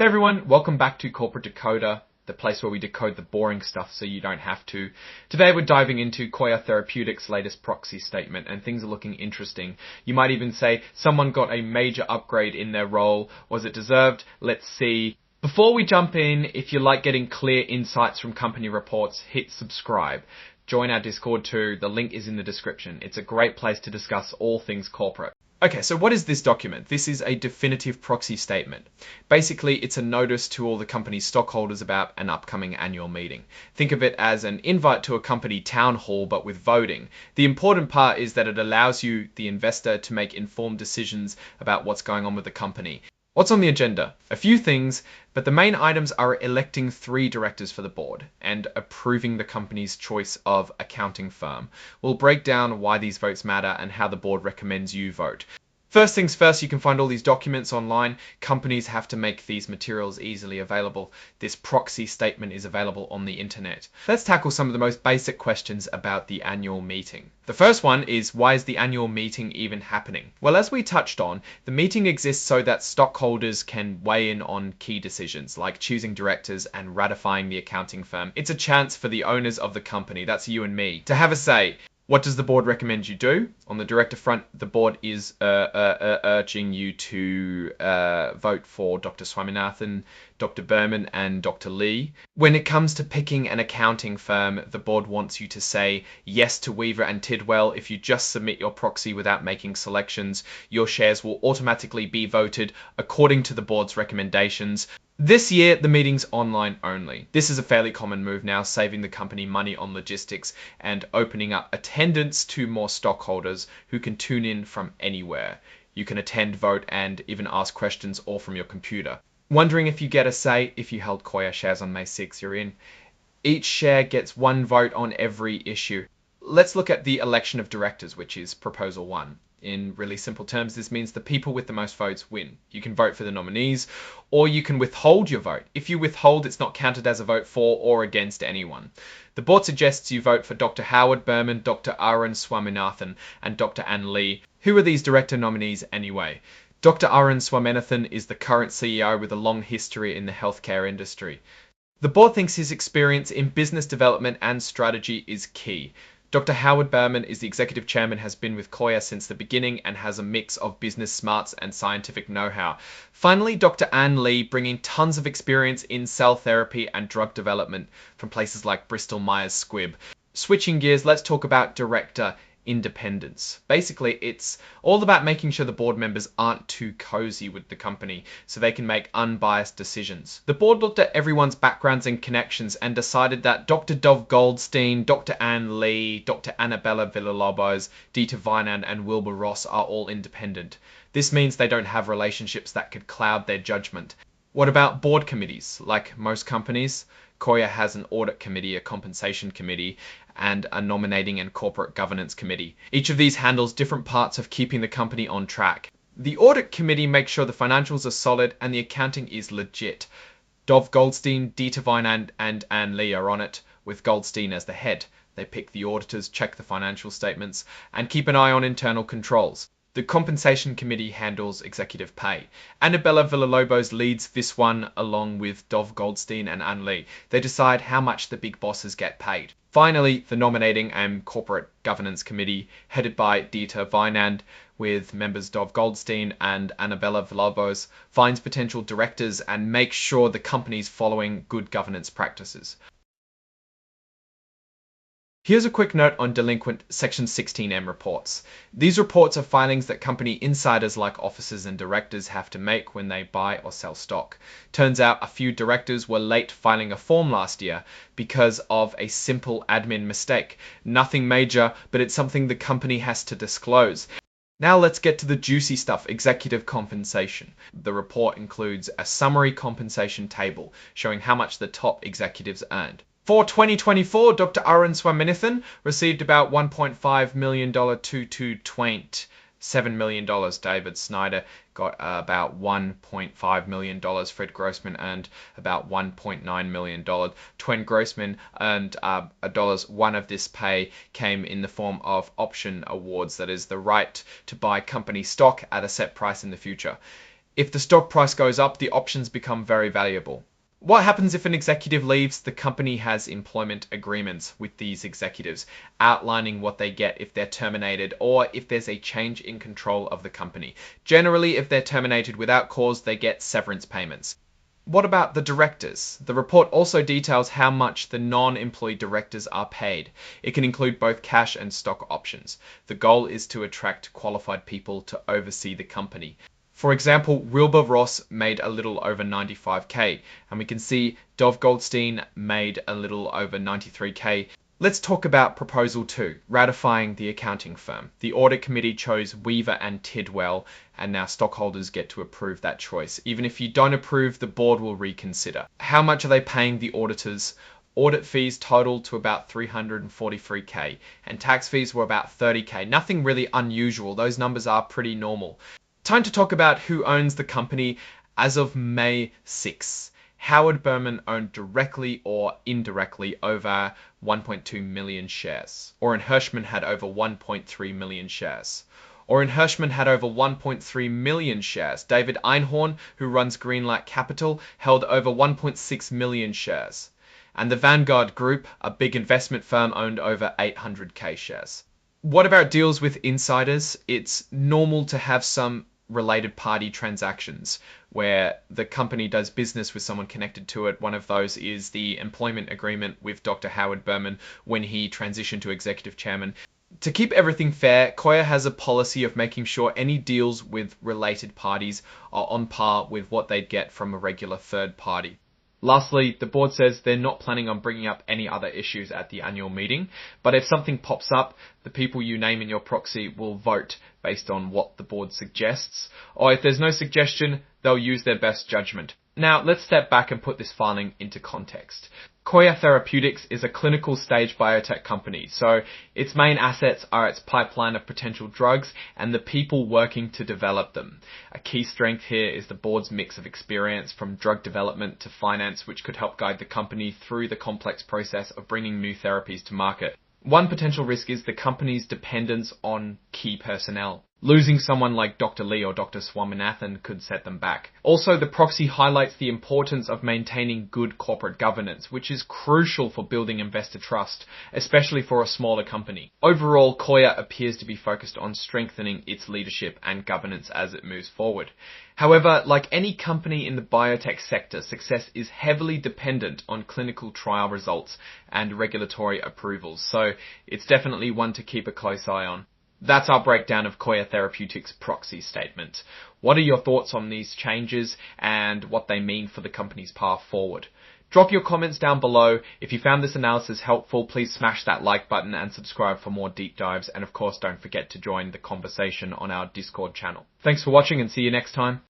Hey everyone, welcome back to Corporate Decoder, the place where we decode the boring stuff so you don't have to. Today we're diving into Coya Therapeutics' latest proxy statement, and things are looking interesting. You might even say someone got a major upgrade in their role. Was it deserved? Let's see. Before we jump in, if you like getting clear insights from company reports, hit subscribe. Join our Discord too, the link is in the description. It's a great place to discuss all things corporate. Okay, so what is this document? This is a definitive proxy statement. Basically, it's a notice to all the company's stockholders about an upcoming annual meeting. Think of it as an invite to a company town hall, but with voting. The important part is that it allows you, the investor, to make informed decisions about what's going on with the company. What's on the agenda? A few things, but the main items are electing 3 directors for the board and approving the company's choice of accounting firm. We'll break down why these votes matter and how the board recommends you vote. First things first, you can find all these documents online. Companies have to make these materials easily available. This proxy statement is available on the internet. Let's tackle some of the most basic questions about the annual meeting. The first one is, why is the annual meeting even happening? Well, as we touched on, the meeting exists so that stockholders can weigh in on key decisions like choosing directors and ratifying the accounting firm. It's a chance for the owners of the company, that's you and me, to have a say. What does the board recommend you do? On the director front, the board is urging you to vote for Dr. Swaminathan, Dr. Berman, and Dr. Lee. When it comes to picking an accounting firm, the board wants you to say yes to Weaver and Tidwell. If you just submit your proxy without making selections, your shares will automatically be voted according to the board's recommendations. This year, the meeting's online only. This is a fairly common move now, saving the company money on logistics and opening up attendance to more stockholders who can tune in from anywhere. You can attend, vote, and even ask questions all from your computer. Wondering if you get a say? If you held Coya shares on May 6, you're in. Each share gets 1 vote on every issue. Let's look at the election of directors, which is proposal 1. In really simple terms, this means the people with the most votes win. You can vote for the nominees, or you can withhold your vote. If you withhold, it's not counted as a vote for or against anyone. The board suggests you vote for Dr. Howard Berman, Dr. Arun Swaminathan, and Dr. Ann Lee. Who are these director nominees anyway? Dr. Arun Swaminathan is the current CEO with a long history in the healthcare industry. The board thinks his experience in business development and strategy is key. Dr. Howard Berman is the executive chairman, has been with Coya since the beginning, and has a mix of business smarts and scientific know-how. Finally, Dr. Ann Lee, bringing tons of experience in cell therapy and drug development from places like Bristol Myers Squibb. Switching gears, let's talk about director independence. Basically, it's all about making sure the board members aren't too cozy with the company so they can make unbiased decisions. The board looked at everyone's backgrounds and connections and decided that Dr. Dov Goldstein, Dr. Ann Lee, Dr. Annabella Villalobos, Dieter Weinand, and Wilbur Ross are all independent. This means they don't have relationships that could cloud their judgment. What about board committees? Like most companies, Coya has an audit committee, a compensation committee, and a nominating and corporate governance committee. Each of these handles different parts of keeping the company on track. The audit committee makes sure the financials are solid and the accounting is legit. Dov Goldstein, Dieter Weinand, and Ann Lee are on it, with Goldstein as the head. They pick the auditors, check the financial statements, and keep an eye on internal controls. The compensation committee handles executive pay. Annabella Villalobos leads this one along with Dov Goldstein and Ann Lee. They decide how much the big bosses get paid. Finally, the nominating and corporate governance committee, headed by Dieter Weinand, with members Dov Goldstein and Annabella Villalobos, finds potential directors and makes sure the company's following good governance practices. Here's a quick note on delinquent Section 16M reports. These reports are filings that company insiders like officers and directors have to make when they buy or sell stock. Turns out a few directors were late filing a form last year because of a simple admin mistake. Nothing major, but it's something the company has to disclose. Now let's get to the juicy stuff, executive compensation. The report includes a summary compensation table showing how much the top executives earned. For 2024, Dr. Arun Swaminathan received about $1.5 million to $7 million. David Snyder got about $1.5 million. Fred Grossman earned about $1.9 million. Twen Grossman earned $1. One of this pay came in the form of option awards, that is the right to buy company stock at a set price in the future. If the stock price goes up, the options become very valuable. What happens if an executive leaves? The company has employment agreements with these executives, outlining what they get if they're terminated or if there's a change in control of the company. Generally, if they're terminated without cause, they get severance payments. What about the directors? The report also details how much the non-employee directors are paid. It can include both cash and stock options. The goal is to attract qualified people to oversee the company. For example, Wilbur Ross made a little over 95k, and we can see Dov Goldstein made a little over 93k. Let's talk about Proposal 2, ratifying the accounting firm. The audit committee chose Weaver and Tidwell, and now stockholders get to approve that choice. Even if you don't approve, the board will reconsider. How much are they paying the auditors? Audit fees totaled to about 343k, and tax fees were about 30k. Nothing really unusual. Those numbers are pretty normal. Time to talk about who owns the company. As of May 6, Howard Berman owned directly or indirectly over 1.2 million shares. Orrin Hirschman had over 1.3 million shares. Orrin Hirschman had over 1.3 million shares. David Einhorn, who runs Greenlight Capital, held over 1.6 million shares. And the Vanguard Group, a big investment firm, owned over 800k shares. What about deals with insiders? It's normal to have some related party transactions where the company does business with someone connected to it. One of those is the employment agreement with Dr. Howard Berman when he transitioned to executive chairman. To keep everything fair, Coya has a policy of making sure any deals with related parties are on par with what they'd get from a regular third party. Lastly, the board says they're not planning on bringing up any other issues at the annual meeting, but if something pops up, the people you name in your proxy will vote based on what the board suggests, or if there's no suggestion, they'll use their best judgment. Now, let's step back and put this filing into context. Coya Therapeutics is a clinical stage biotech company, so its main assets are its pipeline of potential drugs and the people working to develop them. A key strength here is the board's mix of experience from drug development to finance, which could help guide the company through the complex process of bringing new therapies to market. One potential risk is the company's dependence on key personnel. Losing someone like Dr. Lee or Dr. Swaminathan could set them back. Also, the proxy highlights the importance of maintaining good corporate governance, which is crucial for building investor trust, especially for a smaller company. Overall, Coya appears to be focused on strengthening its leadership and governance as it moves forward. However, like any company in the biotech sector, success is heavily dependent on clinical trial results and regulatory approvals, so it's definitely one to keep a close eye on. That's our breakdown of Coya Therapeutics' proxy statement. What are your thoughts on these changes and what they mean for the company's path forward? Drop your comments down below. If you found this analysis helpful, please smash that like button and subscribe for more deep dives. And of course, don't forget to join the conversation on our Discord channel. Thanks for watching and see you next time.